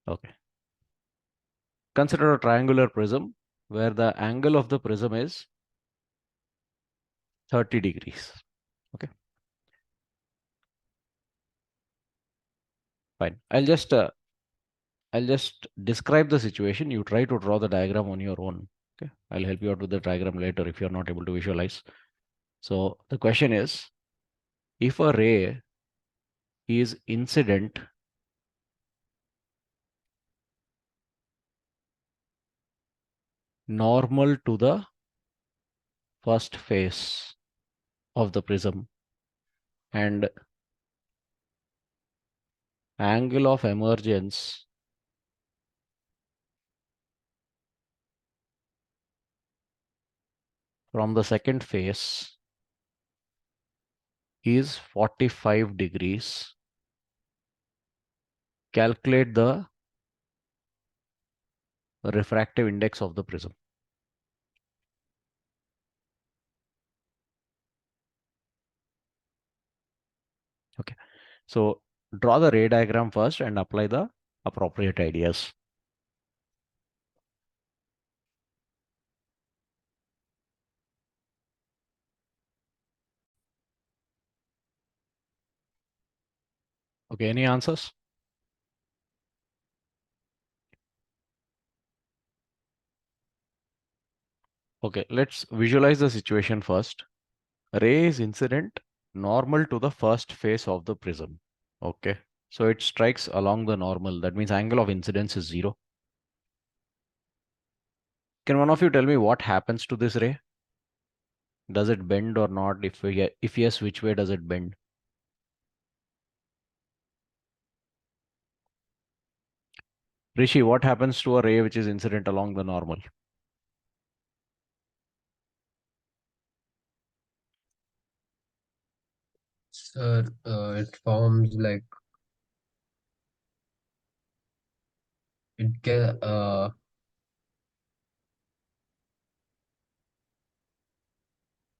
Okay. Consider a triangular prism where the angle of the prism is 30 degrees. Okay. Fine. I'll just describe the situation. You try to draw the diagram on your own. Okay. I'll help you out with the diagram later if you're not able to visualize. So the question is, if a ray is incident normal to the first face of the prism and angle of emergence from the second face is 45 degrees, calculate the refractive index of the prism. Okay, so draw the ray diagram first and apply the appropriate ideas. Okay, any answers? Okay, let's visualize the situation first. Ray is incident normal to the first face of the prism. Okay, so it strikes along the normal. That means angle of incidence is 0. Can one of you tell me what happens to this ray? Does it bend or not? If yes, which way does it bend? Rishi, what happens to a ray which is incident along the normal? Sir, it forms like it can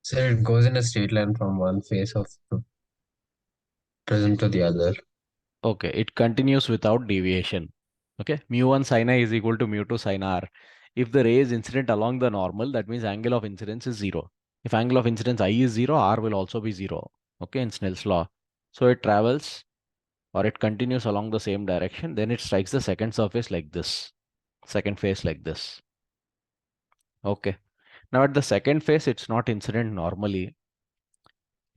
so it goes in a straight line from one face of the prism to the other. Okay, it continues without deviation. Okay, mu1 sin I is equal to mu2 sin R. If the ray is incident along the normal, that means angle of incidence is 0. If angle of incidence I is 0, R will also be 0. Okay, in Snell's law. So it travels or it continues along the same direction. Then it strikes the second surface like this. Second face like this. Okay. Now at the second face, it's not incident normally.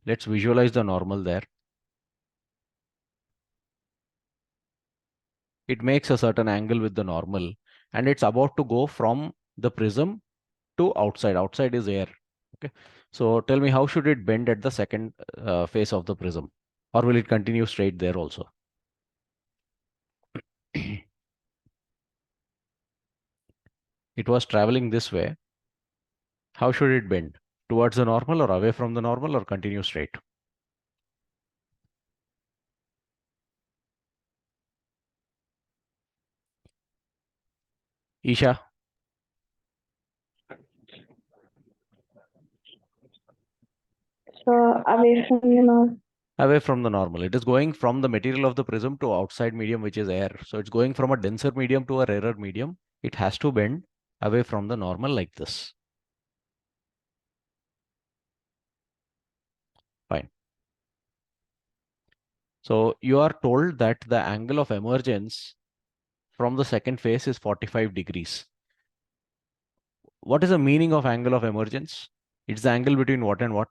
Let's visualize the normal there. It makes a certain angle with the normal and it's about to go from the prism to outside. Outside is air. Okay. So tell me, how should it bend at the second face of the prism? Or will it continue straight there also? It was traveling this way. How should it bend? Towards the normal or away from the normal or continue straight? Isha, So away from the north. away from the normal. It is going from the material of the prism to outside medium, which is air. So it's going from a denser medium to a rarer medium. It has to bend away from the normal like this. Fine. So you are told that the angle of emergence from the second face is 45 degrees. What is the meaning of angle of emergence? It's the angle between what and what?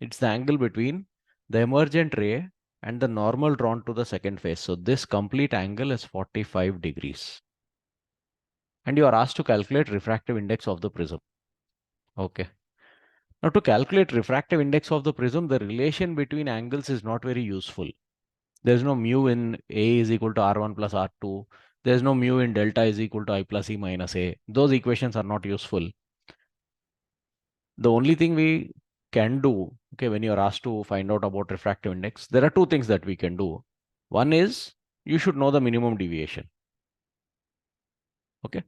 It's the angle between the emergent ray and the normal drawn to the second face. So this complete angle is 45 degrees. And you are asked to calculate refractive index of the prism. Okay. Now to calculate refractive index of the prism, the relation between angles is not very useful. There's no mu in A is equal to R1 plus R2. There's no mu in delta is equal to I plus E minus A. Those equations are not useful. The only thing we can do, okay, when you're asked to find out about refractive index, there are two things that we can do. One is you should know the minimum deviation. Okay.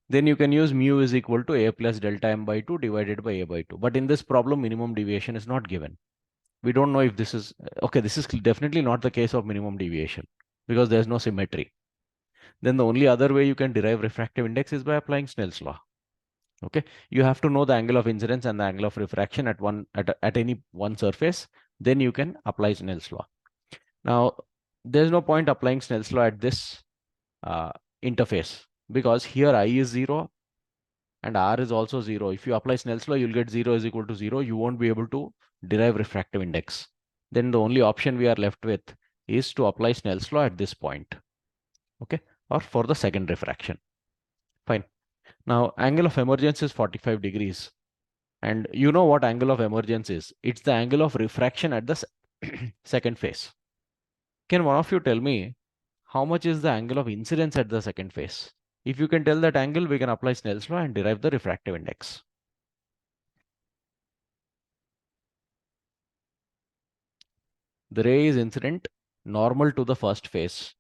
Then you can use mu is equal to A plus delta M by 2 divided by A by 2. But in this problem, minimum deviation is not given. We don't know if this is, okay, this is definitely not the case of minimum deviation because there's no symmetry. Then the only other way you can derive refractive index is by applying Snell's law. Okay, you have to know the angle of incidence and the angle of refraction at any one surface. Then you can apply Snell's law. Now, there's no point applying Snell's law at this interface because here I is 0 and R is also 0. If you apply Snell's law, you'll get 0 is equal to 0. You won't be able to derive refractive index. Then the only option we are left with is to apply Snell's law at this point. Okay, or for the second refraction. Fine. Now, angle of emergence is 45 degrees. And you know what angle of emergence is? It's the angle of refraction at the second phase. Can one of you tell me how much is the angle of incidence at the second phase? If you can tell that angle, we can apply Snell's law and derive the refractive index. The ray is incident normal to the first phase.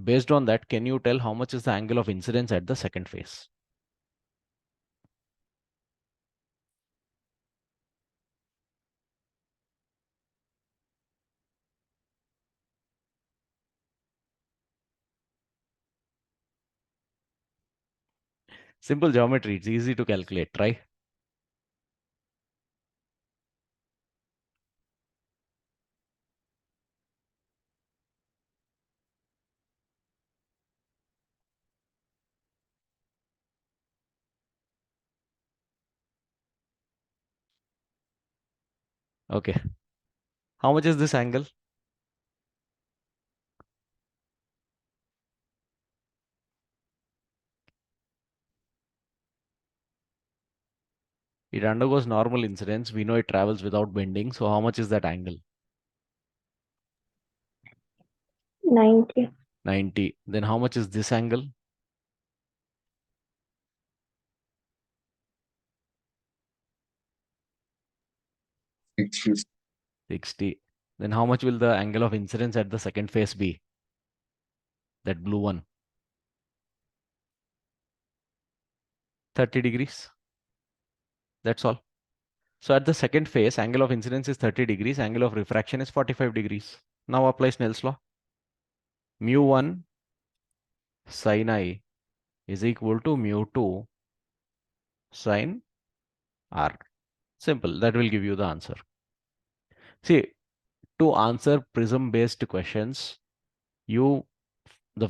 Based on that, can you tell how much is the angle of incidence at the second phase? Simple geometry, it's easy to calculate. Try. Okay. How much is this angle? It undergoes normal incidence. We know it travels without bending. So how much is that angle? 90. 90. Then how much is this angle? 60. Then how much will the angle of incidence at the second phase be? That blue one. 30 degrees. That's all. So at the second phase, angle of incidence is 30 degrees. Angle of refraction is 45 degrees. Now apply Snell's law. Mu1 sin I is equal to mu2 sin R. Simple. That will give you the answer. See, to answer prism-based questions, the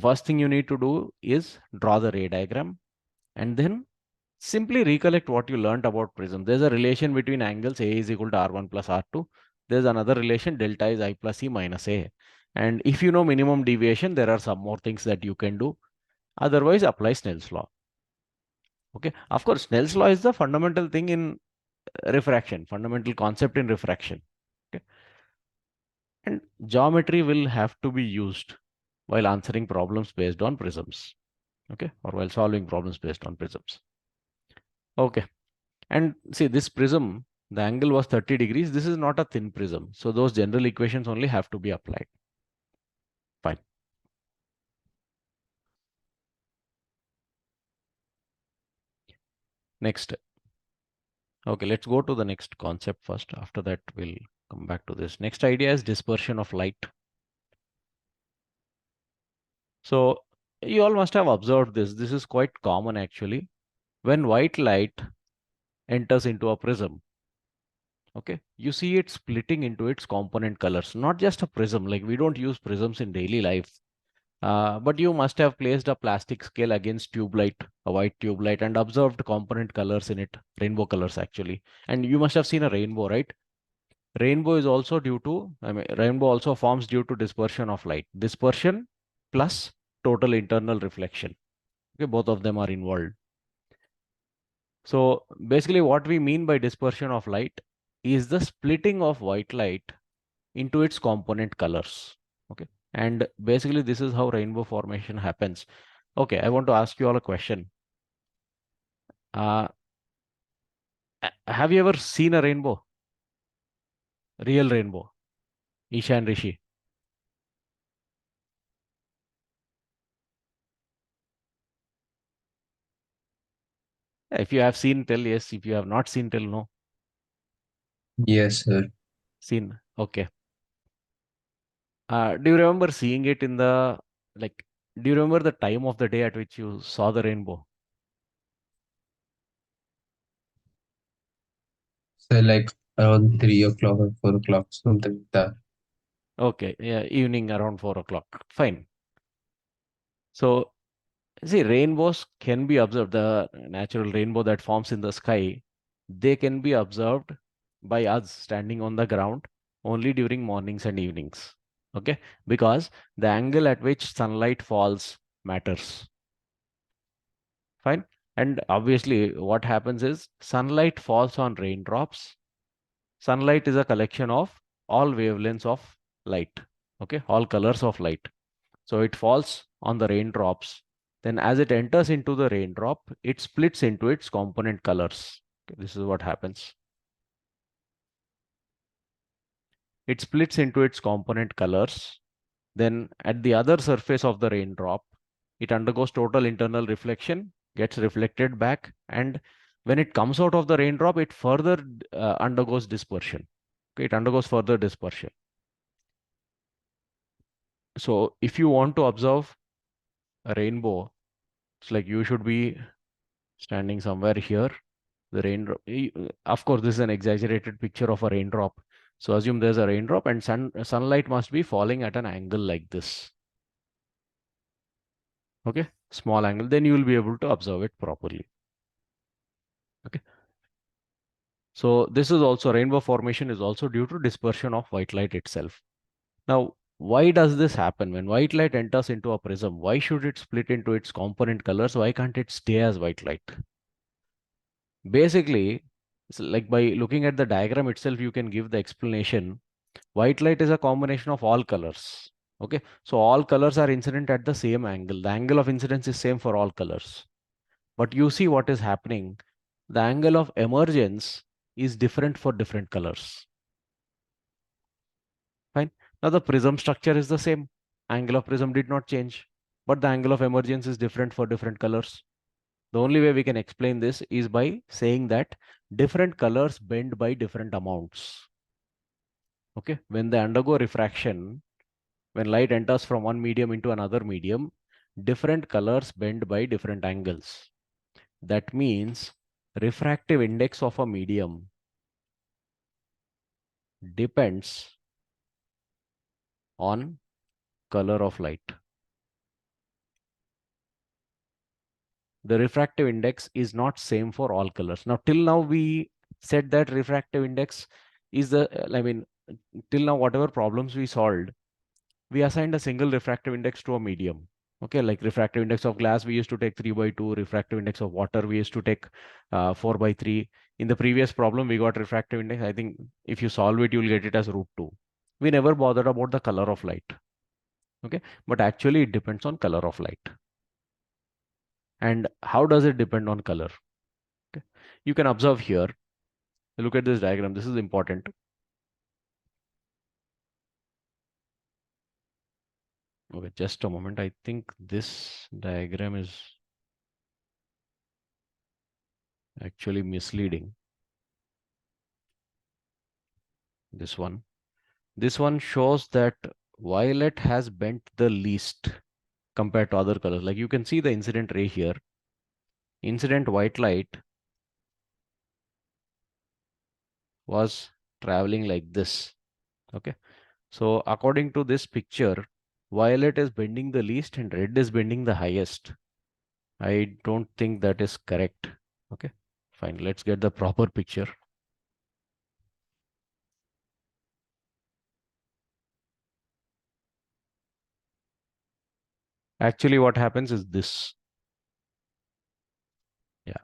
first thing you need to do is draw the ray diagram and then simply recollect what you learned about prism. There's a relation between angles A is equal to R1 plus R2. There's another relation delta is I plus E minus A. And if you know minimum deviation, there are some more things that you can do. Otherwise, apply Snell's law. Okay. Of course, Snell's law is the fundamental thing in refraction, fundamental concept in refraction. Okay. And geometry will have to be used while answering problems based on prisms. Okay. Or while solving problems based on prisms. Okay. And see, this prism, the angle was 30 degrees. This is not a thin prism. So those general equations only have to be applied. Fine. Next. Okay, let's go to the next concept first. After that, we'll come back to this. Next idea is dispersion of light. So you all must have observed this. This is quite common actually. When white light enters into a prism, okay, you see it splitting into its component colors. Not just a prism, like we don't use prisms in daily life. But you must have placed a plastic scale against tube light, a white tube light, and observed component colors in it, rainbow colors actually. And you must have seen a rainbow, right? Rainbow is also due to, rainbow also forms due to dispersion of light. Dispersion plus total internal reflection. Okay, both of them are involved. So basically what we mean by dispersion of light is the splitting of white light into its component colors. Okay. And basically this is how rainbow formation happens. Okay, I want to ask you all a question. Have you ever seen a rainbow? Real rainbow? Isha and Rishi. If you have seen, tell yes. If you have not seen, tell no. Yes, sir. Seen. Okay. Do you remember seeing it in the, like, do you remember the time of the day at which you saw the rainbow? So like around 3 o'clock or 4 o'clock, something like that. Okay, yeah, evening around 4 o'clock. Fine. So, see, rainbows can be observed. The natural rainbow that forms in the sky, they can be observed by us standing on the ground only during mornings and evenings. Okay, because the angle at which sunlight falls matters. Fine. And obviously, what happens is sunlight falls on raindrops. Sunlight is a collection of all wavelengths of light. Okay, all colors of light. So it falls on the raindrops. Then as it enters into the raindrop, it splits into its component colors. Okay, this is what happens. It splits into its component colors. Then at the other surface of the raindrop, it undergoes total internal reflection, gets reflected back, and when it comes out of the raindrop, it further undergoes dispersion. Okay, it undergoes further dispersion. So if you want to observe a rainbow, it's like you should be standing somewhere here. The raindrop, of course, this is an exaggerated picture of a raindrop. So assume there's a raindrop and sunlight must be falling at an angle like this. Okay, small angle, then you will be able to observe it properly. Okay. So this is also rainbow formation is also due to dispersion of white light itself. Now, why does this happen? When white light enters into a prism, why should it split into its component colors? Why can't it stay as white light? Basically, it's like by looking at the diagram itself, you can give the explanation. White light is a combination of all colors. Okay, so all colors are incident at the same angle. The angle of incidence is same for all colors. But you see what is happening. The angle of emergence is different for different colors. Fine. Now the prism structure is the same. Angle of prism did not change, but the angle of emergence is different for different colors. The only way we can explain this is by saying that different colors bend by different amounts. Okay, when they undergo refraction, when light enters from one medium into another medium, different colors bend by different angles. That means refractive index of a medium depends on color of light. The refractive index is not same for all colors. Now, till now we said that refractive index is the, till now whatever problems we solved, we assigned a single refractive index to a medium. Okay, like refractive index of glass, we used to take 3 by 2. Refractive index of water, we used to take 4 by 3. In the previous problem, we got refractive index. I think if you solve it, you'll get it as √2. We never bothered about the color of light. Okay, but actually it depends on color of light. And how does it depend on color? Okay. You can observe here. Look at this diagram. This is important. Okay, just a moment. I think this diagram is actually misleading. This one. This one shows that violet has bent the least compared to other colors. Like you can see the incident ray here. Incident white light was traveling like this. Okay. So according to this picture, violet is bending the least and red is bending the highest. I don't think that is correct. Okay, fine. Let's get the proper picture. Actually, what happens is this. Yeah.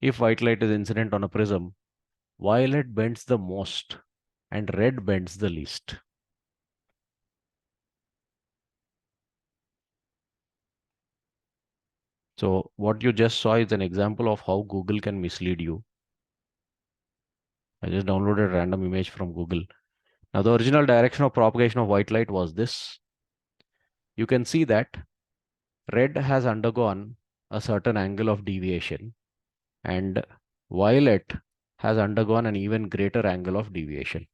If white light is incident on a prism, violet bends the most and red bends the least. So what you just saw is an example of how Google can mislead you. I just downloaded a random image from Google. Now the original direction of propagation of white light was this. You can see that red has undergone a certain angle of deviation and violet has undergone an even greater angle of deviation.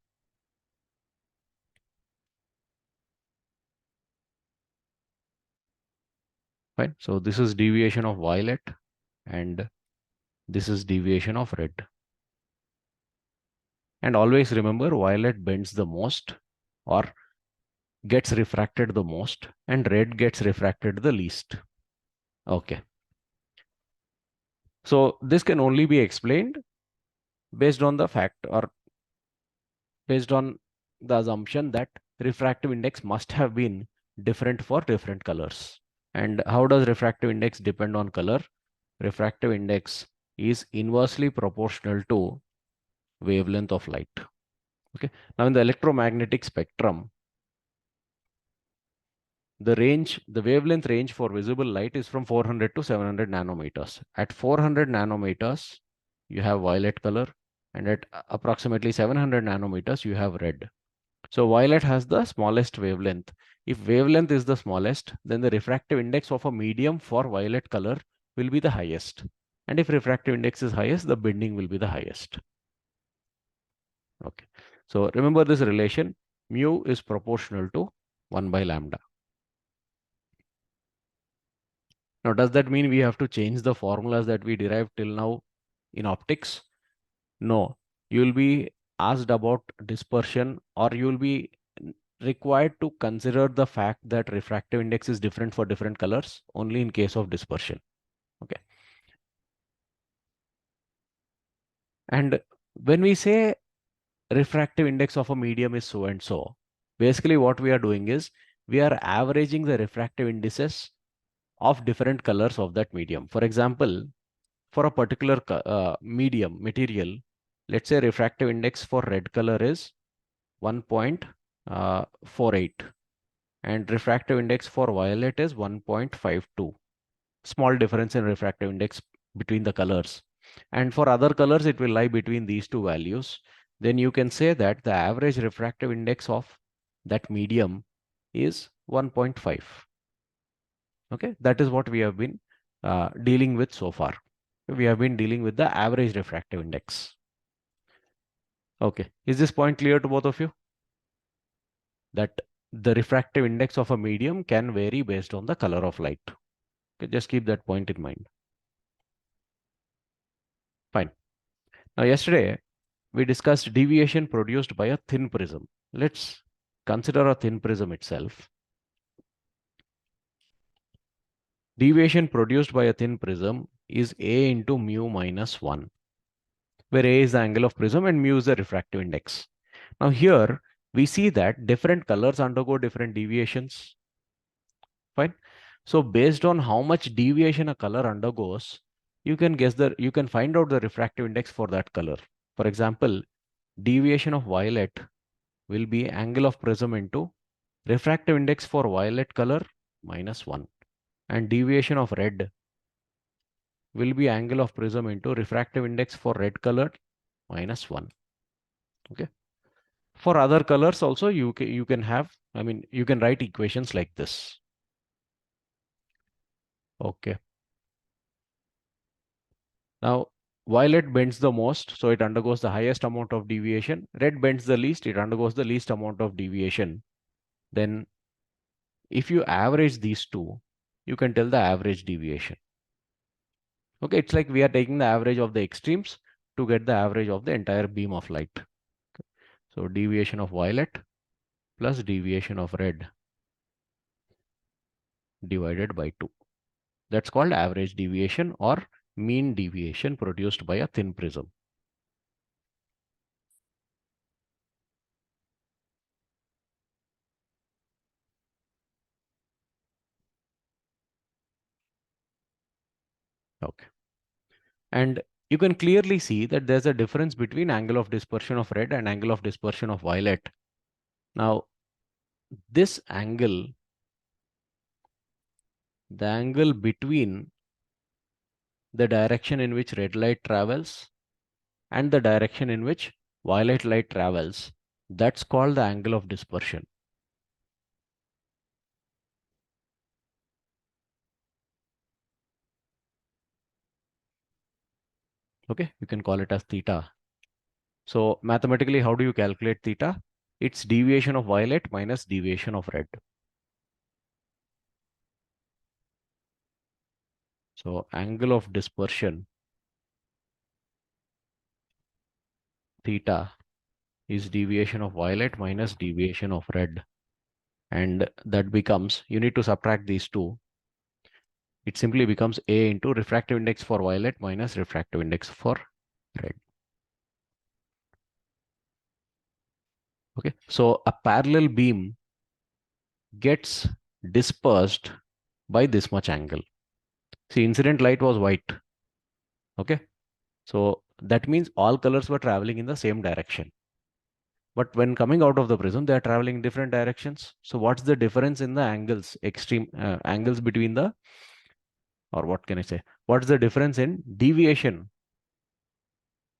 Fine. So this is deviation of violet and this is deviation of red. And always remember, violet bends the most or gets refracted the most and red gets refracted the least. Okay. So this can only be explained based on the fact or based on the assumption that refractive index must have been different for different colors. And how does refractive index depend on color? Refractive index is inversely proportional to wavelength of light. Okay. Now in the electromagnetic spectrum, the wavelength range for visible light is from 400 to 700 nanometers. At 400 nanometers, you have violet color, and at approximately 700 nanometers, you have red. So violet has the smallest wavelength. If wavelength is the smallest, then the refractive index of a medium for violet color will be the highest. And if refractive index is highest, the bending will be the highest. Okay. So remember this relation, mu is proportional to 1 by lambda. Now, does that mean we have to change the formulas that we derived till now in optics? No. You will be asked about dispersion, or you will be required to consider the fact that refractive index is different for different colors only in case of dispersion. Okay. And when we say refractive index of a medium is so and so, basically what we are doing is we are averaging the refractive indices of different colors of that medium. For example, for a particular medium material, let's say refractive index for red color is 1.48 and refractive index for violet is 1.52. Small difference in refractive index between the colors. And for other colors, it will lie between these two values. Then you can say that the average refractive index of that medium is 1.5. Okay, that is what we have been dealing with so far. We have been dealing with the average refractive index. Okay, is this point clear to both of you? That the refractive index of a medium can vary based on the color of light. Okay, just keep that point in mind. Fine. Now, yesterday we discussed deviation produced by a thin prism. Let's consider a thin prism itself. Deviation produced by a thin prism is A into mu minus 1, where A is the angle of prism and mu is the refractive index. Now here we see that different colors undergo different deviations. Fine. So based on how much deviation a color undergoes, you can find out the refractive index for that color. For example, deviation of violet will be angle of prism into refractive index for violet color minus 1, and deviation of red will be angle of prism into refractive index for red color minus 1. Okay. For other colors also you can have, you can write equations like this. Okay. Now violet bends the most, so it undergoes the highest amount of deviation. Red bends the least, it undergoes the least amount of deviation. Then if you average these two, you can tell the average deviation. Okay, it's like we are taking the average of the extremes to get the average of the entire beam of light. Okay. So deviation of violet plus deviation of red divided by 2. That's called average deviation or mean deviation produced by a thin prism. Okay. And you can clearly see that there's a difference between angle of dispersion of red and angle of dispersion of violet. Now, this angle, the angle between the direction in which red light travels and the direction in which violet light travels, that's called the angle of dispersion. Okay, you can call it as theta. So mathematically, how do you calculate theta? It's deviation of violet minus deviation of red. So angle of dispersion theta is deviation of violet minus deviation of red. And that becomes, you need to subtract these two. It simply becomes A into refractive index for violet minus refractive index for red. Okay, so a parallel beam gets dispersed by this much angle. See, incident light was white. Okay, so that means all colors were traveling in the same direction. But when coming out of the prism, they are traveling in different directions. So what's the difference in the angles, extreme angles between the, or what can I say? What's the difference in deviation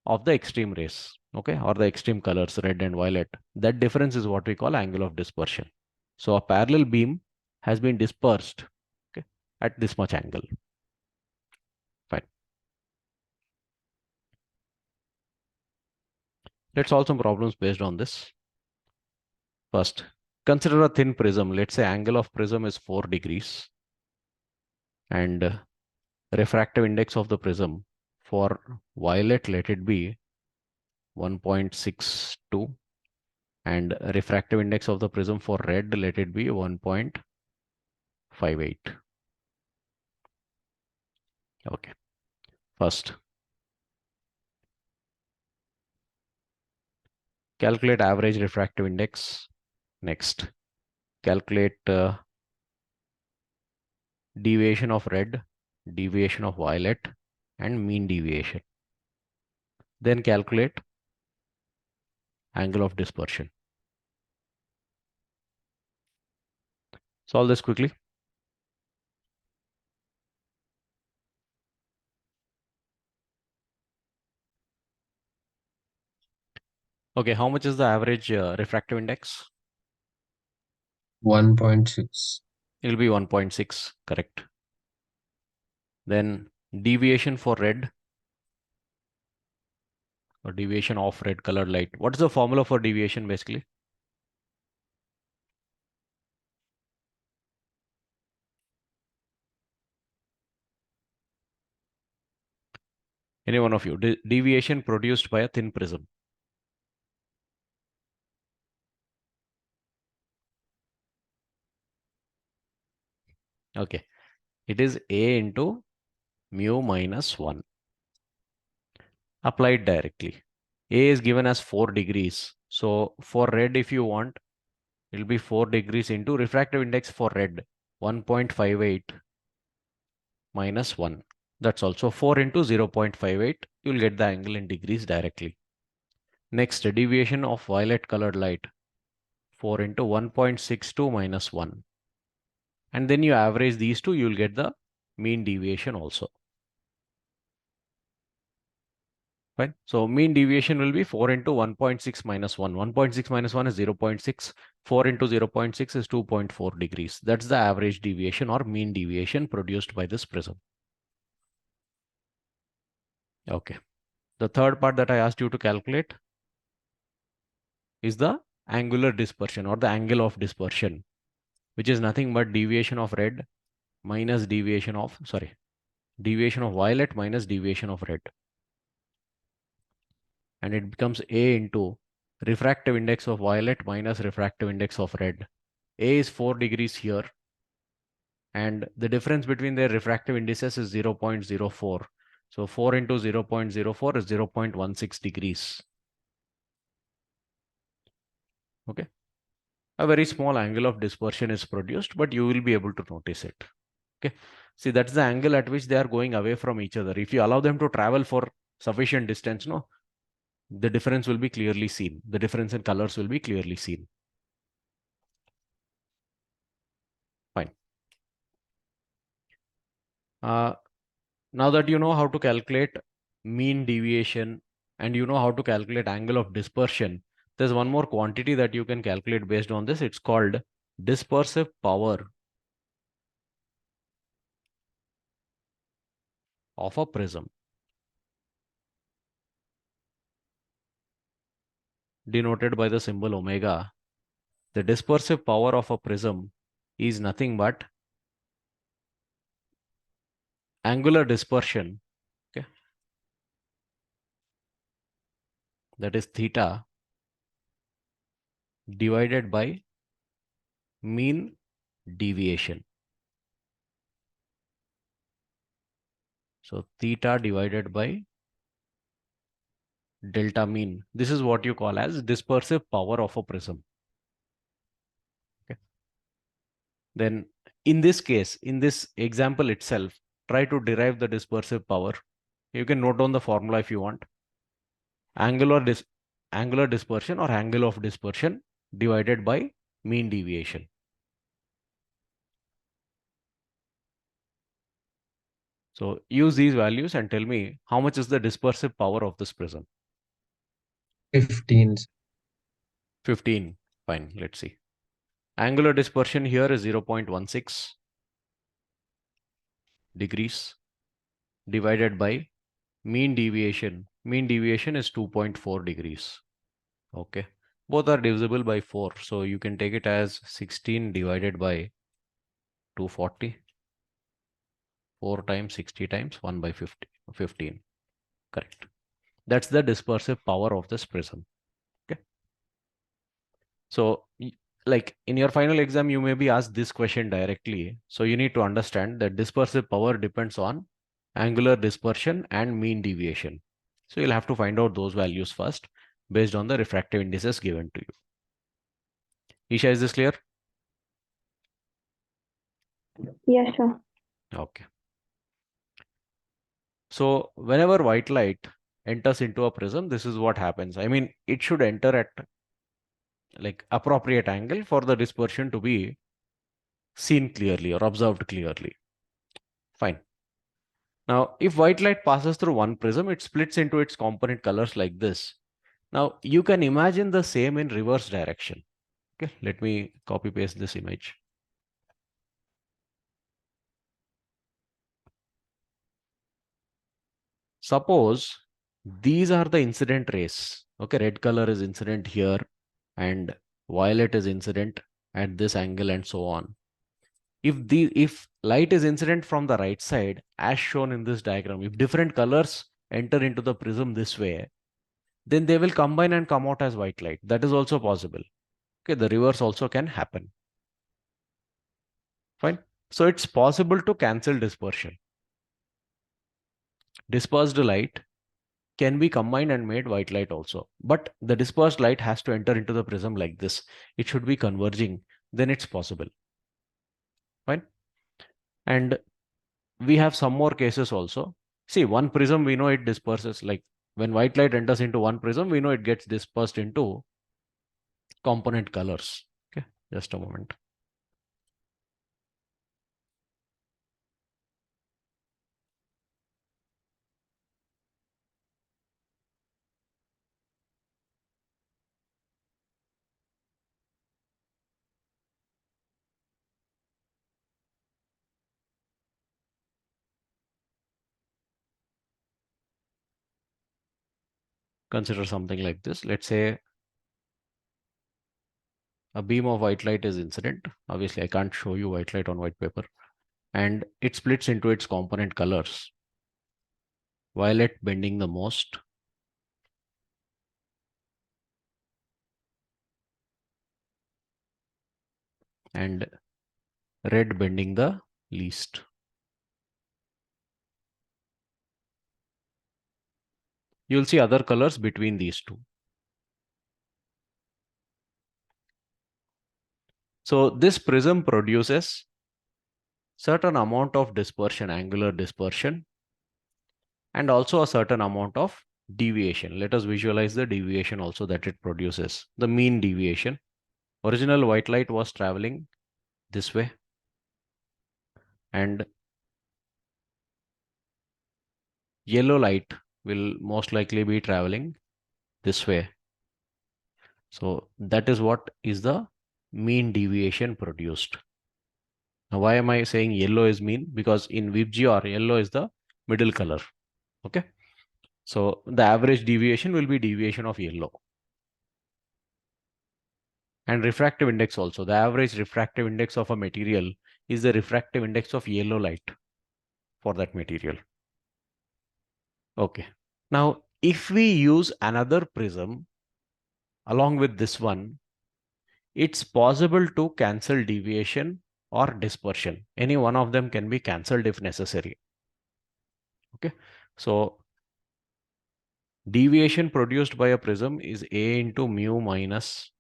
of the extreme rays, okay, or the extreme colors, red and violet? That difference is what we call angle of dispersion. So a parallel beam has been dispersed, okay, at this much angle. Fine. Let's solve some problems based on this. First, consider a thin prism. Let's say angle of prism is 4 degrees and refractive index of the prism for violet, let it be 1.62, and refractive index of the prism for red, let it be 1.58. Okay, first calculate average refractive index. Next, calculate deviation of red, deviation of violet, and mean deviation. Then calculate angle of dispersion. Solve this quickly. Okay, how much is the average refractive index? 1.6. It will be 1.6, correct. Then deviation for red, or deviation of red colored light. What is the formula for deviation basically? Any one of you. Deviation produced by a thin prism. Okay, it is A into mu minus 1. Applied directly. A is given as 4 degrees. So for red, if you want, it will be 4 degrees into refractive index for red, 1.58 minus 1. That's also 4 into 0.58. You will get the angle in degrees directly. Next, deviation of violet colored light, 4 into 1.62 minus 1. And then you average these two, you will get the mean deviation also. Fine. So mean deviation will be 4 into 1.6 minus 1. 1.6 minus 1 is 0.6. 4 into 0.6 is 2.4 degrees. That's the average deviation or mean deviation produced by this prism. Okay. The third part that I asked you to calculate is the angular dispersion or the angle of dispersion, which is nothing but deviation of red minus deviation of, deviation of violet minus deviation of red. And it becomes A into refractive index of violet minus refractive index of red. A is 4 degrees here, and the difference between their refractive indices is 0.04. So 4 into 0.04 is 0.16 degrees. Okay. A very small angle of dispersion is produced, but you will be able to notice it. Okay. See, that's the angle at which they are going away from each other. If you allow them to travel for sufficient distance, no, the difference will be clearly seen. The difference in colors will be clearly seen. Fine. Now that you know how to calculate mean deviation and you know how to calculate angle of dispersion, there's one more quantity that you can calculate based on this. It's called dispersive power of a prism, denoted by the symbol omega. The dispersive power of a prism is nothing but angular dispersion, okay, that is theta divided by mean deviation. So theta divided by delta mean. This is what you call as dispersive power of a prism. Okay. Then in this case, in this example itself, try to derive the dispersive power. You can note down the formula if you want. Angular dispersion or angle of dispersion divided by mean deviation. So use these values and tell me how much is the dispersive power of this prism. 15. 15. Fine. Let's see. Angular dispersion here is 0.16 degrees divided by mean deviation. Mean deviation is 2.4 degrees. Okay. Both are divisible by 4. So you can take it as 16 divided by 240. 4 times 60 times 1 by 50, 15. Correct. That's the dispersive power of this prism. Okay. So like in your final exam, you may be asked this question directly. So you need to understand that dispersive power depends on angular dispersion and mean deviation. So you'll have to find out those values first based on the refractive indices given to you. Isha, is this clear? Yes, sir. Okay. So whenever white light enters into a prism, this is what happens. I mean, it should enter at like appropriate angle for the dispersion to be seen clearly or observed clearly. Fine. Now, if white light passes through one prism, it splits into its component colors like this. Now, you can imagine the same in reverse direction. Okay, let me copy paste this image. Suppose these are the incident rays. Okay, red color is incident here and violet is incident at this angle and so on. If light is incident from the right side, as shown in this diagram, if different colors enter into the prism this way, then they will combine and come out as white light. That is also possible. Okay, the reverse also can happen. Fine. So it's possible to cancel dispersion. Dispersed light can be combined and made white light also. But the dispersed light has to enter into the prism like this. It should be converging. Then it's possible. Fine. And we have some more cases also. See, one prism, we know it disperses. Like when white light enters into one prism, we know it gets dispersed into component colors. Okay, just a moment. Consider something like this. Let's say a beam of white light is incident. Obviously, I can't show you white light on white paper. And it splits into its component colors. Violet bending the most. And red bending the least. You'll see other colors between these two. So this prism produces certain amount of dispersion, angular dispersion, and also a certain amount of deviation. Let us visualize the deviation also that it produces. The mean deviation. Original white light was traveling this way. And yellow light will most likely be traveling this way. So that is what is the mean deviation produced. Now, why am I saying yellow is mean? Because in VibGR, yellow is the middle color. Okay. So the average deviation will be deviation of yellow. And refractive index also. The average refractive index of a material is the refractive index of yellow light. for that material. Okay. Now, if we use another prism along with this one, it's possible to cancel deviation or dispersion. Any one of them can be cancelled if necessary. Okay. So deviation produced by a prism is A into mu minus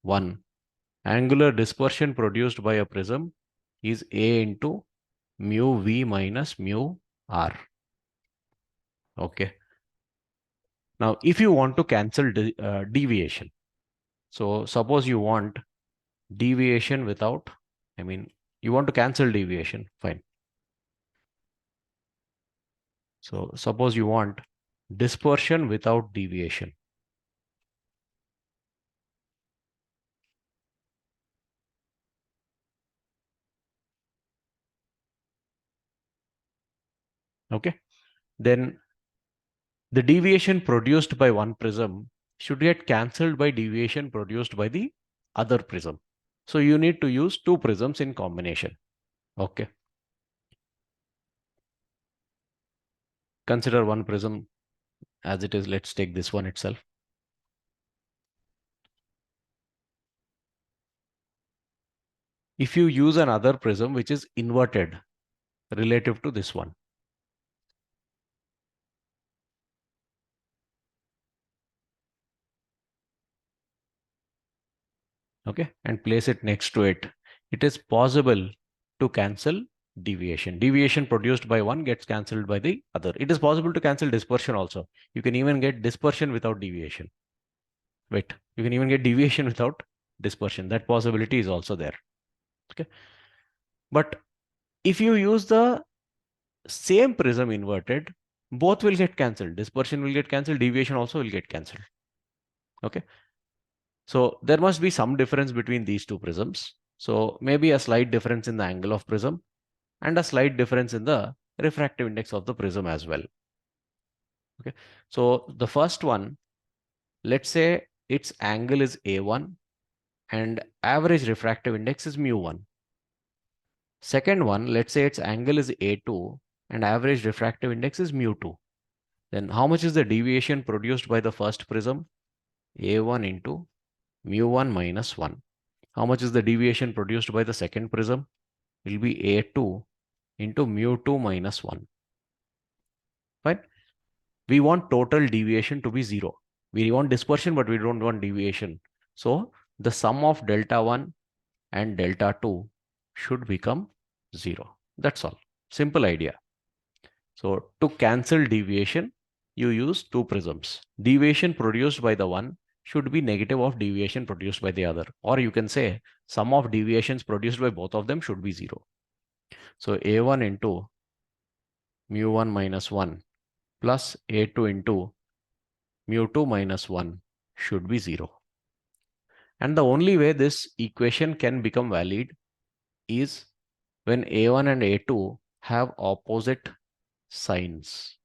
1. Angular dispersion produced by a prism is A into mu v minus mu r. Okay. Now, if you want to cancel deviation, so suppose you want deviation without, you want to cancel deviation, fine. So suppose you want dispersion without deviation. Okay. Then the deviation produced by one prism should get cancelled by deviation produced by the other prism. So you need to use two prisms in combination. Okay. Consider one prism as it is. Let's take this one itself. If you use another prism which is inverted relative to this one, okay, and place it next to it, it is possible to cancel deviation. Deviation produced by one gets cancelled by the other. It is possible to cancel dispersion also. You can even get dispersion without deviation. Wait, you can even get deviation without dispersion. That possibility is also there. Okay. But if you use the same prism inverted, both will get cancelled. Dispersion will get cancelled, deviation also will get cancelled. Okay. So there must be some difference between these two prisms. So maybe a slight difference in the angle of prism and a slight difference in the refractive index of the prism as well. Okay. So the first one, let's say its angle is A1 and average refractive index is mu1. Second one, let's say its angle is A2 and average refractive index is mu2. Then how much is the deviation produced by the first prism? A1 into mu1 minus 1. How much is the deviation produced by the second prism? It will be A2 into mu2 minus 1. Fine. We want total deviation to be 0. We want dispersion, but we don't want deviation. So the sum of delta 1 and delta 2 should become 0. That's all. Simple idea. So to cancel deviation, you use two prisms. Deviation produced by the one should be negative of deviation produced by the other. Or you can say sum of deviations produced by both of them should be 0. So A1 into mu1 minus 1 plus A2 into mu2 minus 1 should be 0. And the only way this equation can become valid is when A1 and A2 have opposite signs.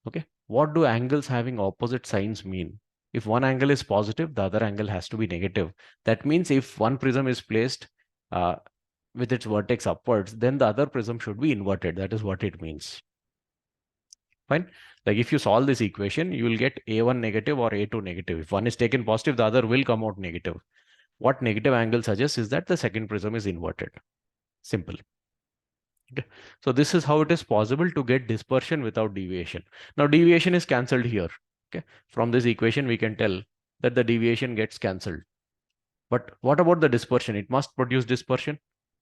Okay. What do angles having opposite signs mean? If one angle is positive, the other angle has to be negative. That means if one prism is placed with its vertex upwards, then the other prism should be inverted. That is what it means. Fine. Like if you solve this equation, you will get A1 negative or A2 negative. If one is taken positive, the other will come out negative. What negative angle suggests is that the second prism is inverted. Simple. Okay. So this is how it is possible to get dispersion without deviation. Now deviation is cancelled here. Okay. From this equation, we can tell that the deviation gets cancelled. But what about the dispersion? It must produce dispersion.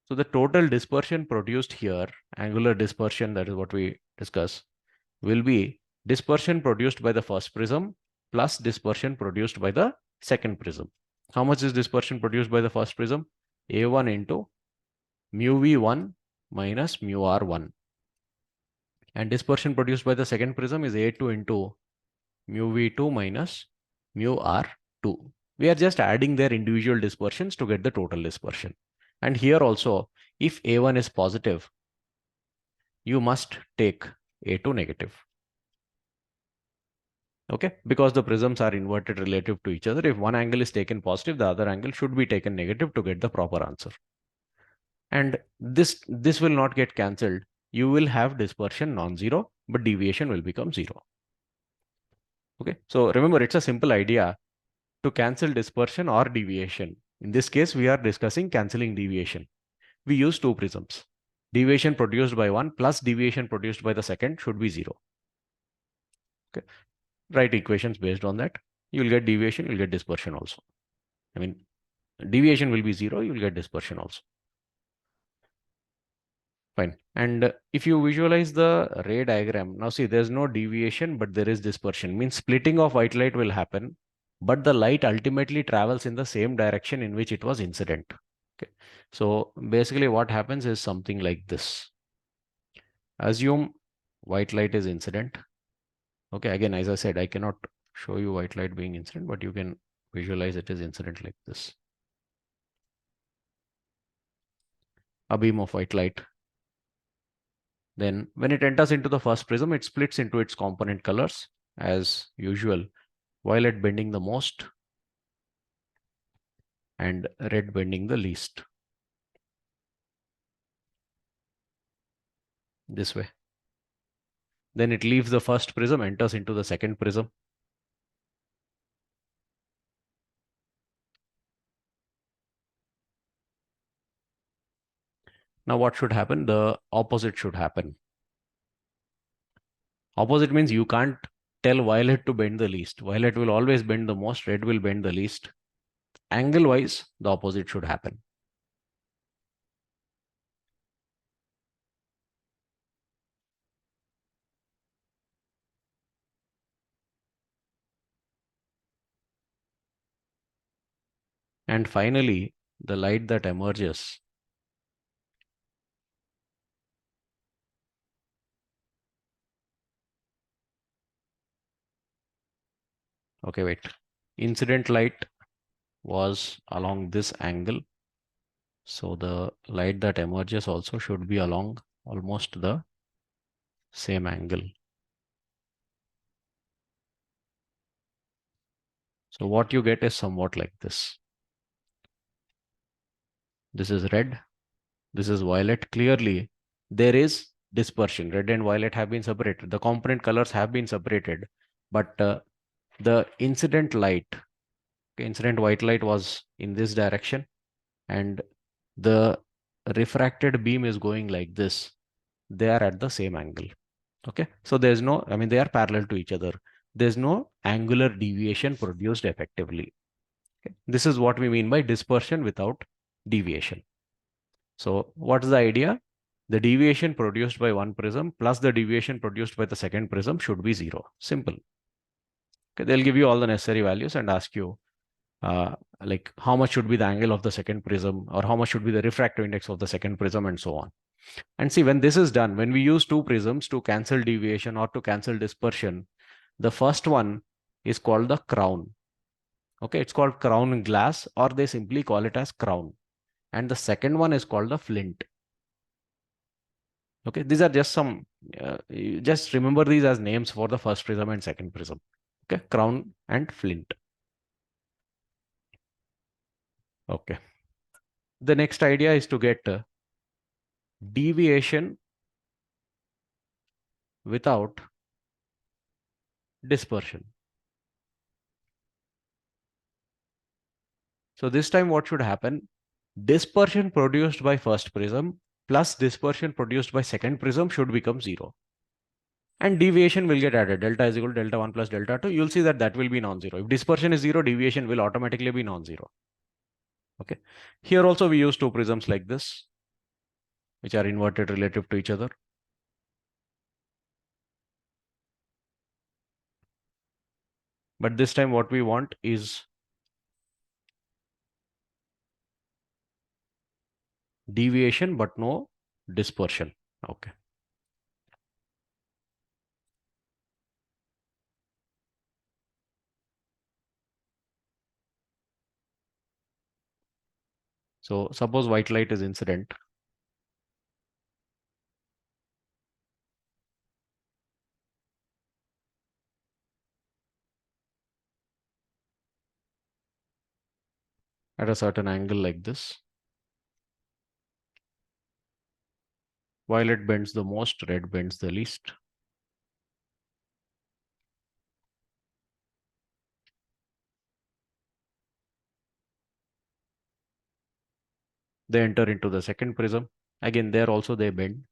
So the total dispersion produced here, angular dispersion, that is what we discuss, will be dispersion produced by the first prism plus dispersion produced by the second prism. How much is dispersion produced by the first prism? A1 into mu v1 minus mu r1. And dispersion produced by the second prism is A2 into mu v2 minus mu r2. We are just adding their individual dispersions to get the total dispersion. And here also, if A1 is positive, you must take A2 negative. Okay, because the prisms are inverted relative to each other. If one angle is taken positive, the other angle should be taken negative to get the proper answer. And this will not get cancelled you will have dispersion non-zero, but deviation will become 0. Okay, so remember, it's a simple idea to cancel dispersion or deviation. In this case, we are discussing cancelling deviation. We use two prisms. Deviation produced by one plus deviation produced by the second should be 0. Okay, write equations based on that. You'll get deviation, you'll get dispersion also. I mean, deviation will be 0, you'll get dispersion also. Fine. And if you visualize the ray diagram, now see, there's no deviation, but there is dispersion. Means splitting of white light will happen, but the light ultimately travels in the same direction in which it was incident. Okay. So basically what happens is something like this. Assume white light is incident. Okay, again, as I said, I cannot show you white light being incident, but you can visualize it as incident like this. A beam of white light. Then when it enters into the first prism, it splits into its component colors as usual, violet bending the most and red bending the least. This way. Then it leaves the first prism, enters into the second prism. Now what should happen? The opposite should happen. Opposite means you can't tell violet to bend the least. Violet will always bend the most, red will bend the least. Angle wise, the opposite should happen. And finally, the light that emerges okay, wait. Incident light was along this angle. So the light that emerges also should be along almost the same angle. So what you get is somewhat like this. This is red. This is violet. Clearly, there is dispersion. Red and violet have been separated. The component colors have been separated. But the incident light, incident white light was in this direction. And the refracted beam is going like this. They are at the same angle. Okay. So there's no, I mean, they are parallel to each other. There's no angular deviation produced effectively. Okay. This is what we mean by dispersion without deviation. So what's the idea? The deviation produced by one prism plus the deviation produced by the second prism should be 0. Simple. Okay. They'll give you all the necessary values and ask you like how much should be the angle of the second prism or how much should be the refractive index of the second prism and so on. And see, when this is done, when we use two prisms to cancel deviation or to cancel dispersion, the first one is called the crown. Okay, it's called crown glass, or they simply call it as crown. And the second one is called the flint. Okay, these are just some, you just remember these as names for the first prism and second prism. Okay, crown and flint. Okay. The next idea is to get deviation without dispersion. So this time what should happen? Dispersion produced by first prism plus dispersion produced by second prism should become 0. And deviation will get added. Delta is equal to delta 1 plus delta 2. You'll see that that will be non-zero. If dispersion is 0, deviation will automatically be non-zero. Okay. Here also we use two prisms like this, which are inverted relative to each other. But this time what we want is deviation but no dispersion. Okay. So suppose white light is incident. At a certain angle like this. Violet bends the most, red bends the least. They enter into the second prism. Again, there also they bend.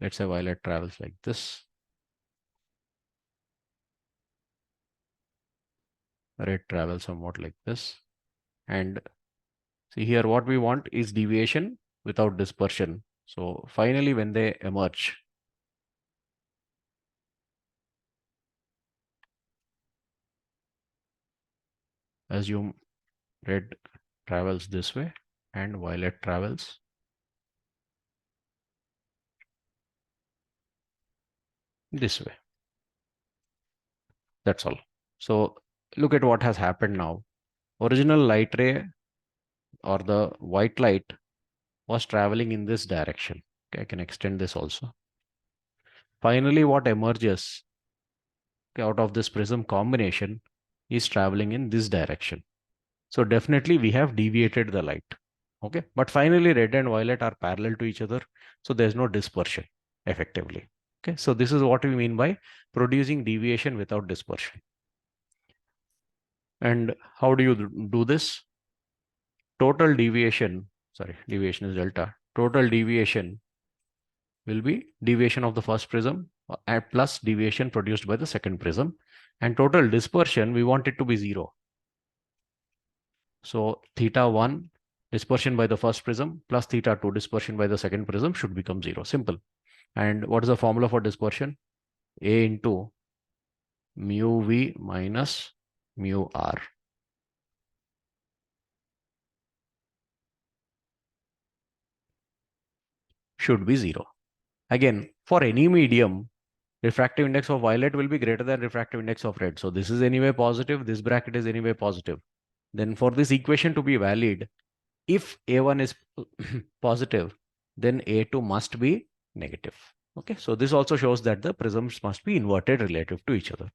Let's say violet travels like this. Red travels somewhat like this. And see here, what we want is deviation without dispersion. So finally, when they emerge, assume red travels this way and violet travels this way. That's all. So look at what has happened now. Original light ray or the white light was traveling in this direction. Okay, I can extend this also. Finally, what emerges out of this prism combination is traveling in this direction. So definitely we have deviated the light. Okay, but finally red and violet are parallel to each other. So there's no dispersion effectively. Okay, so this is what we mean by producing deviation without dispersion. And how do you do this? Total deviation, sorry, deviation is delta. Total deviation will be deviation of the first prism plus deviation produced by the second prism. And total dispersion, we want it to be 0. So theta 1 dispersion by the first prism plus theta 2 dispersion by the second prism should become 0. Simple. And what is the formula for dispersion? A into mu v minus mu r. Should be 0. Again, for any medium, refractive index of violet will be greater than refractive index of red. So this is anyway positive. This bracket is anyway positive. Then for this equation to be valid, if A1 is positive, then A2 must be negative. Okay, so this also shows that the prisms must be inverted relative to each other.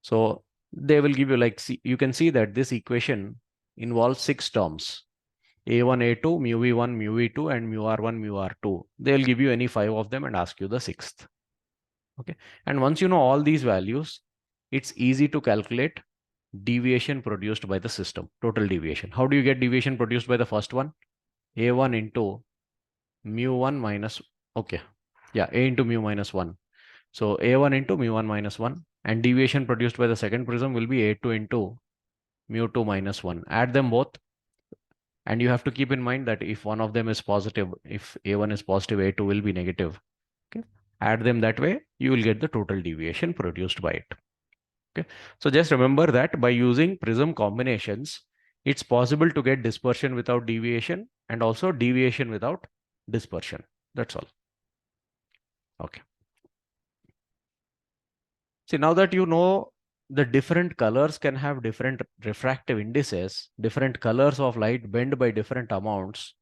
So they will give you like, you can see that this equation involves 6 terms. A1, A2, mu V1, mu V2, and mu R1, mu R2. They'll give you any 5 of them and ask you the 6th. Okay, and once you know all these values, it's easy to calculate deviation produced by the system, total deviation. How do you get deviation produced by the first one? A1 into mu1 minus, okay, yeah, A into mu minus 1. So A1 into mu1 minus 1, and deviation produced by the second prism will be A2 into mu2 minus 1. Add them both, and you have to keep in mind that if one of them is positive, if A1 is positive, A2 will be negative. Okay, add them that way, you will get the total deviation produced by it. Okay, so just remember that by using prism combinations, it's possible to get dispersion without deviation and also deviation without dispersion. That's all. Okay. See, now that you know the different colors can have different refractive indices, different colors of light bend by different amounts,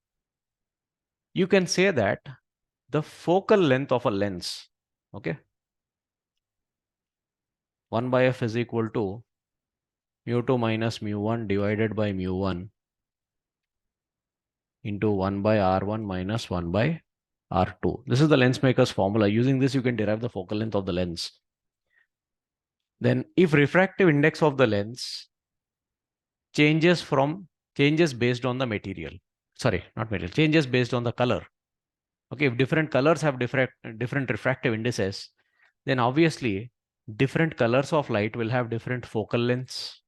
you can say that the focal length of a lens, okay, 1 by f is equal to mu2 minus mu1 divided by mu1 into 1 by r1 minus 1 by r2. This is the lens maker's formula. Using this, you can derive the focal length of the lens. Then if refractive index of the lens changes based on the material, sorry, not material, changes based on the color. Okay, if different colors have different refractive indices, then obviously different colors of light will have different focal lengths.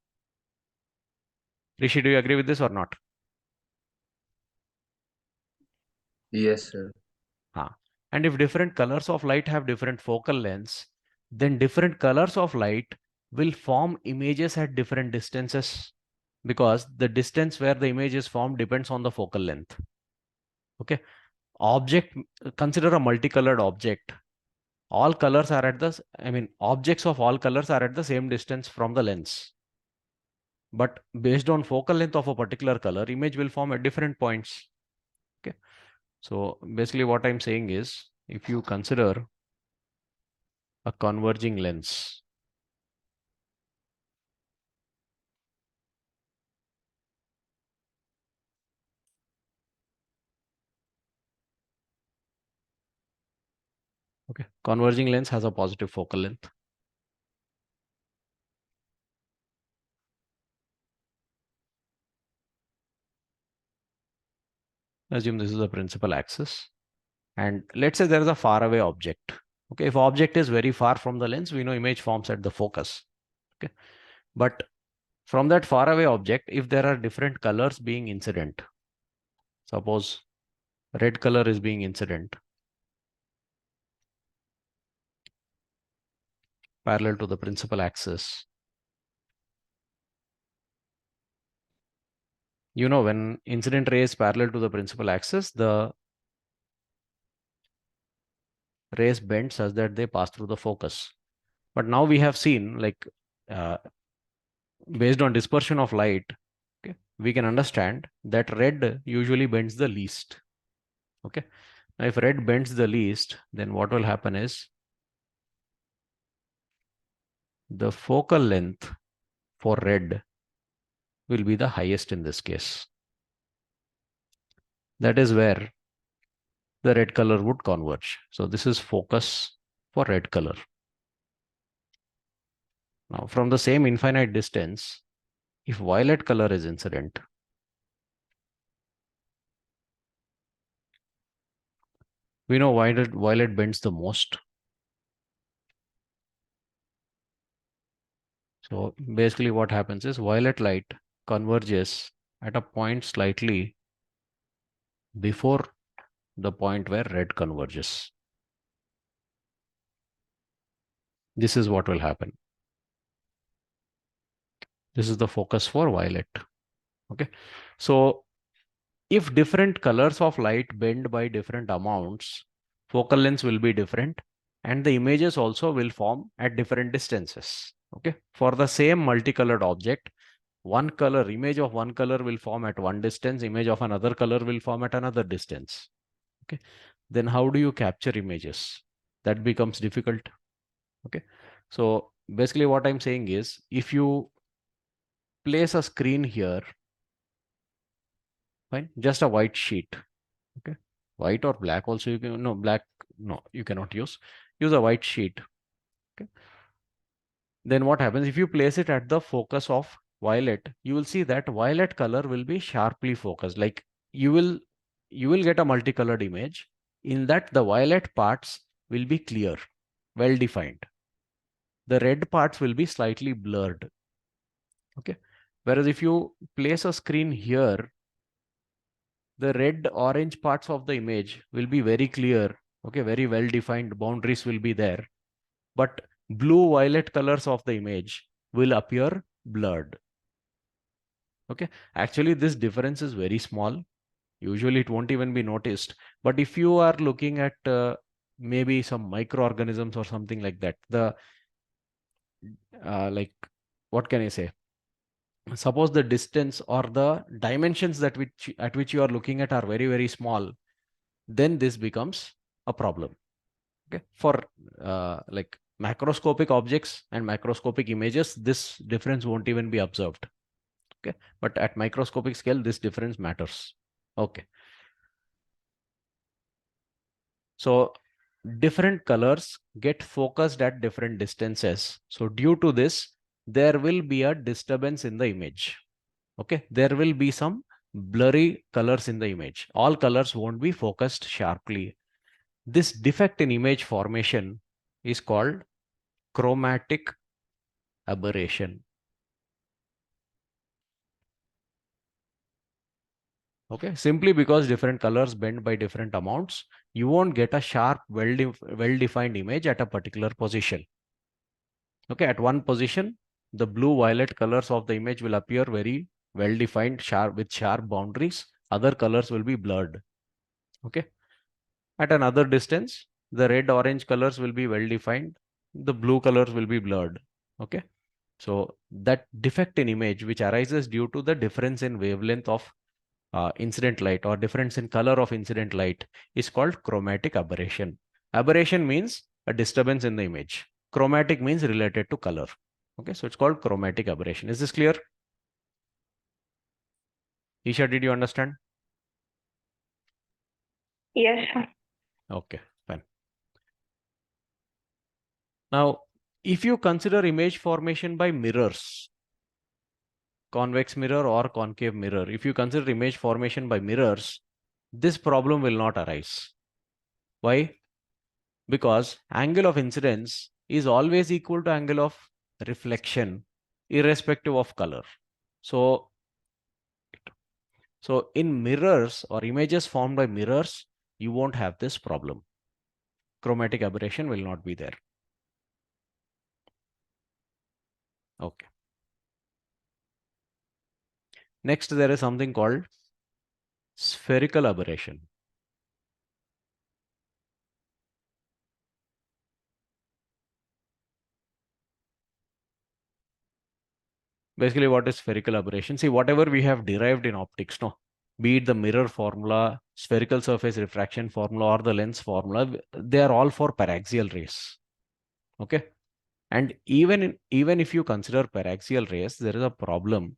Rishi, do you agree with this or not? Yes, sir. And if different colors of light have different focal lengths, then different colors of light will form images at different distances, because the distance where the image is formed depends on the focal length. Okay, consider a multicolored object. All colors are objects of all colors are at the same distance from the lens. But based on focal length of a particular color, image will form at different points. Okay, so basically what I'm saying is, if you consider a converging lens, Okay, converging lens has a positive focal length. Assume this is the principal axis. And let's say there is a faraway object. Okay, if object is very far from the lens, we know image forms at the focus. Okay, but from that faraway object, if there are different colors being incident, suppose red color is being incident parallel to the principal axis. You know, when incident ray is parallel to the principal axis, the rays bend such that they pass through the focus. But now we have seen, like, based on dispersion of light, okay, we can understand that red usually bends the least. Okay, now if red bends the least, then what will happen is the focal length for red will be the highest in this case. That is where the red color would converge. So this is focus for red color. Now from the same infinite distance, if violet color is incident, we know violet bends the most. So basically what happens is violet light converges at a point slightly before the point where red converges. This is what will happen. This is the focus for violet. Okay. So if different colors of light bend by different amounts, focal lengths will be different and the images also will form at different distances. Okay. For the same multicolored object, one color, image of one color will form at one distance, image of another color will form at another distance. Okay. Then how do you capture images? That becomes difficult. Okay. So basically what I'm saying is, if you place a screen here, fine, just a white sheet. Okay. White or black also you can, no, black, no, you cannot use a white sheet. Okay. Then what happens if you place it at the focus of violet, you will see that violet color will be sharply focused. Like you will get a multicolored image in that the violet parts will be clear, well defined. The red parts will be slightly blurred. Okay. Whereas if you place a screen here, the red orange parts of the image will be very clear. Okay. Very well defined boundaries will be there. But blue violet colors of the image will appear blurred. Okay. Actually, this difference is very small. Usually it won't even be noticed. But if you are looking at maybe some microorganisms or something like that, the like, what can I say? Suppose the distance or the dimensions that at which you are looking at are very, very small, then this becomes a problem. Okay. For like macroscopic objects and macroscopic images, this difference won't even be observed. Okay. But at microscopic scale, this difference matters. Okay. So different colors get focused at different distances. So due to this, there will be a disturbance in the image. Okay, there will be some blurry colors in the image. All colors won't be focused sharply. This defect in image formation is called chromatic aberration. Okay, simply because different colors bend by different amounts, you won't get a sharp, well-defined image at a particular position. Okay, at one position, the blue-violet colors of the image will appear very well-defined, sharp with sharp boundaries. Other colors will be blurred. Okay. At another distance, the red-orange colors will be well-defined. The blue colors will be blurred. Okay. So that defect in image, which arises due to the difference in wavelength of incident light or difference in color of incident light, is called chromatic aberration. Aberration means a disturbance in the image. Chromatic means related to color. Okay, so it's called chromatic aberration. Is this clear? Isha, did you understand? Yes, sir. Okay, fine. Now, if you consider image formation by mirrors, convex mirror or concave mirror, if you consider image formation by mirrors, this problem will not arise. Why? Because angle of incidence is always equal to angle of reflection, irrespective of color. So in mirrors or images formed by mirrors, you won't have this problem. Chromatic aberration will not be there. Okay. Next, there is something called spherical aberration. Basically, what is spherical aberration? See, whatever we have derived in optics, no, be it the mirror formula, spherical surface refraction formula, or the lens formula, they are all for paraxial rays. Okay. And even if you consider paraxial rays, there is a problem.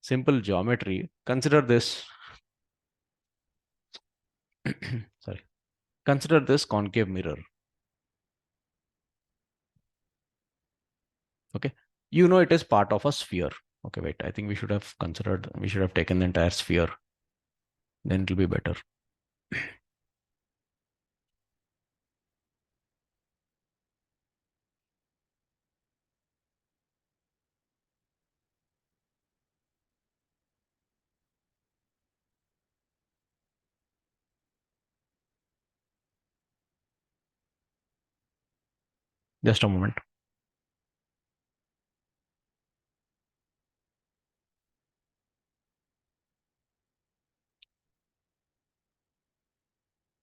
Simple geometry. Consider this. Sorry. Consider this concave mirror. Okay. You know it is part of a sphere. Okay, wait. I think we should have taken the entire sphere. Then it will be better. Just a moment.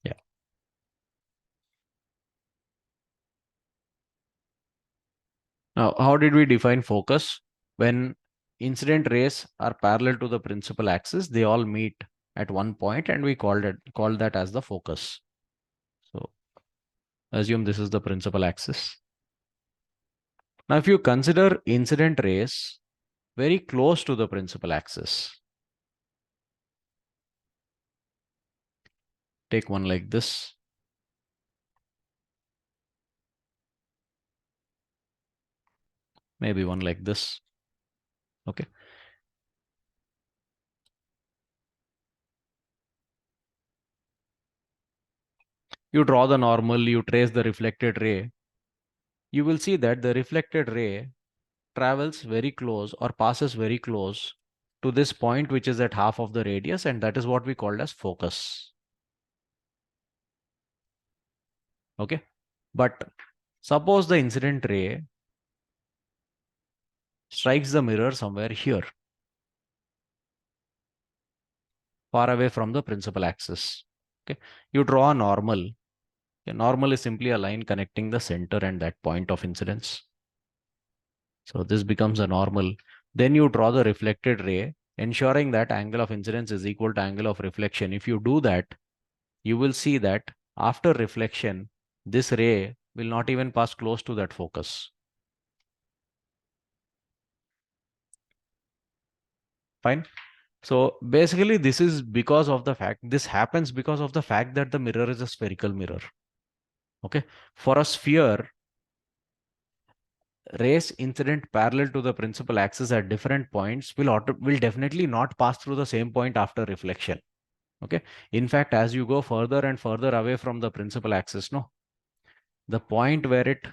Yeah. Now, how did we define focus? When incident rays are parallel to the principal axis, they all meet at one point, and we call that as the focus. So assume this is the principal axis. Now, if you consider incident rays very close to the principal axis, take one like this. Maybe one like this. Okay. You draw the normal, you trace the reflected ray. You will see that the reflected ray travels very close or passes very close to this point, which is at half of the radius, and that is what we called as focus. Okay. But suppose the incident ray strikes the mirror somewhere here, far away from the principal axis. Okay. You draw a normal. A normal is simply a line connecting the center and that point of incidence. So this becomes a normal. Then you draw the reflected ray, ensuring that angle of incidence is equal to angle of reflection. If you do that, you will see that after reflection, this ray will not even pass close to that focus. Fine. So basically, this is because of the fact, this happens because of the fact that the mirror is a spherical mirror. Okay. For a sphere, rays incident parallel to the principal axis at different points will definitely not pass through the same point after reflection. Okay. In fact, as you go further and further away from the principal axis, no, the point where it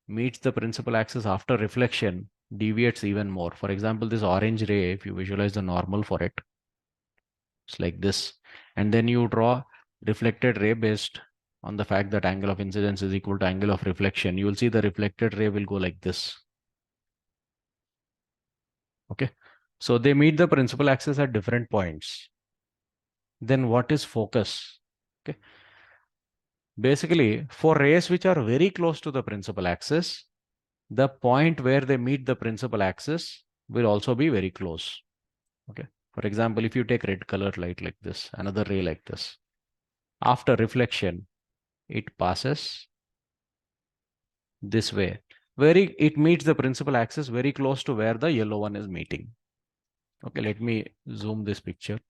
meets the principal axis after reflection deviates even more. For example, this orange ray, if you visualize the normal for it, it's like this. And then you draw reflected ray based on the fact that angle of incidence is equal to angle of reflection. You will see the reflected ray will go like this. Okay. So they meet the principal axis at different points. Then what is focus? Okay. Basically, for rays which are very close to the principal axis, the point where they meet the principal axis will also be very close. Okay. For example, if you take red colored light like this, another ray like this, after reflection, it passes this way. It meets the principal axis very close to where the yellow one is meeting. Okay, let me zoom this picture.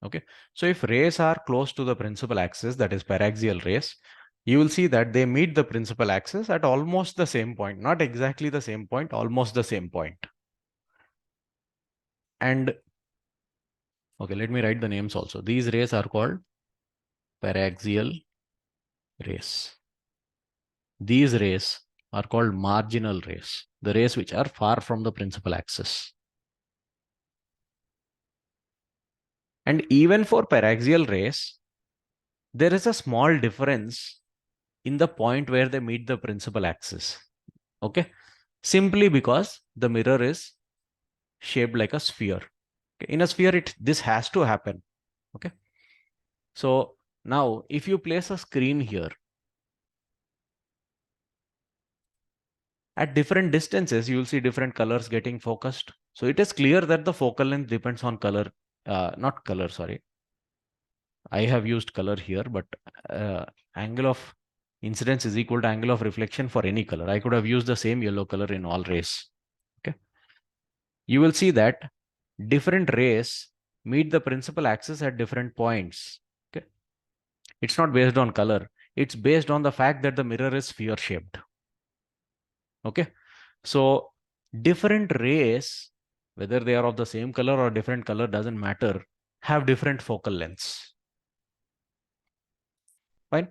Okay, so if rays are close to the principal axis, that is paraxial rays, you will see that they meet the principal axis at almost the same point, not exactly the same point, almost the same point. And okay, let me write the names also. These rays are called paraxial rays. These rays are called marginal rays, the rays which are far from the principal axis. And even for paraxial rays, there is a small difference in the point where they meet the principal axis. Okay, simply because the mirror is shaped like a sphere. Okay? In a sphere, this has to happen. Okay, so now if you place a screen here, at different distances, you will see different colors getting focused. So it is clear that the focal length depends on color, not color, sorry. I have used color here, but angle of incidence is equal to angle of reflection for any color. I could have used the same yellow color in all rays. Okay, you will see that different rays meet the principal axis at different points. Okay, it's not based on color. It's based on the fact that the mirror is sphere shaped. Okay, so different rays, whether they are of the same color or different color, doesn't matter, have different focal lengths. Fine.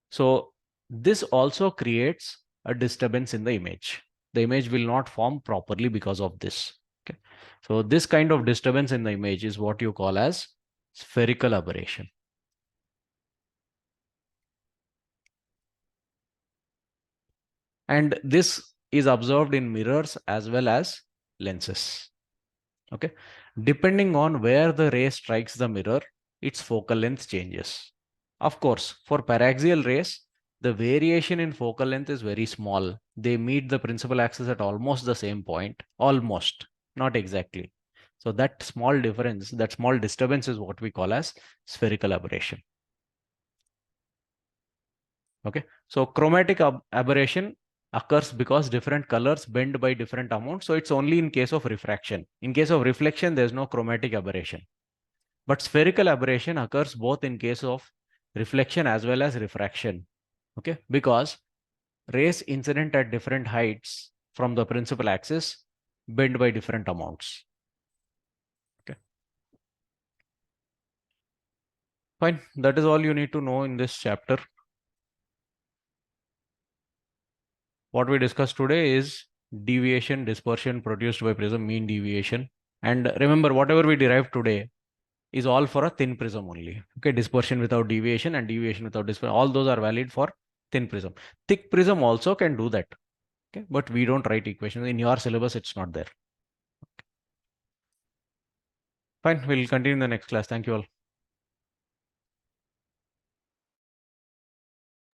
So this also creates a disturbance in the image. The image will not form properly because of this. Okay. So this kind of disturbance in the image is what you call as spherical aberration. And this is observed in mirrors as well as lenses. Okay, depending on where the ray strikes the mirror, its focal length changes. Of course, for paraxial rays, the variation in focal length is very small. They meet the principal axis at almost the same point, almost, not exactly. So that small difference, that small disturbance is what we call as spherical aberration. Okay, so chromatic aberration occurs because different colors bend by different amounts. So it's only in case of refraction. In case of reflection, there's no chromatic aberration. But spherical aberration occurs both in case of reflection as well as refraction. Okay, because rays incident at different heights from the principal axis bend by different amounts. Okay, fine. That is all you need to know in this chapter. What we discussed today is deviation, dispersion produced by prism, mean deviation. And remember, whatever we derived today is all for a thin prism only. Okay, dispersion without deviation and deviation without dispersion, all those are valid for thin prism. Thick prism also can do that. Okay, but we don't write equations. In your syllabus, it's not there. Fine, we'll continue in the next class. Thank you all.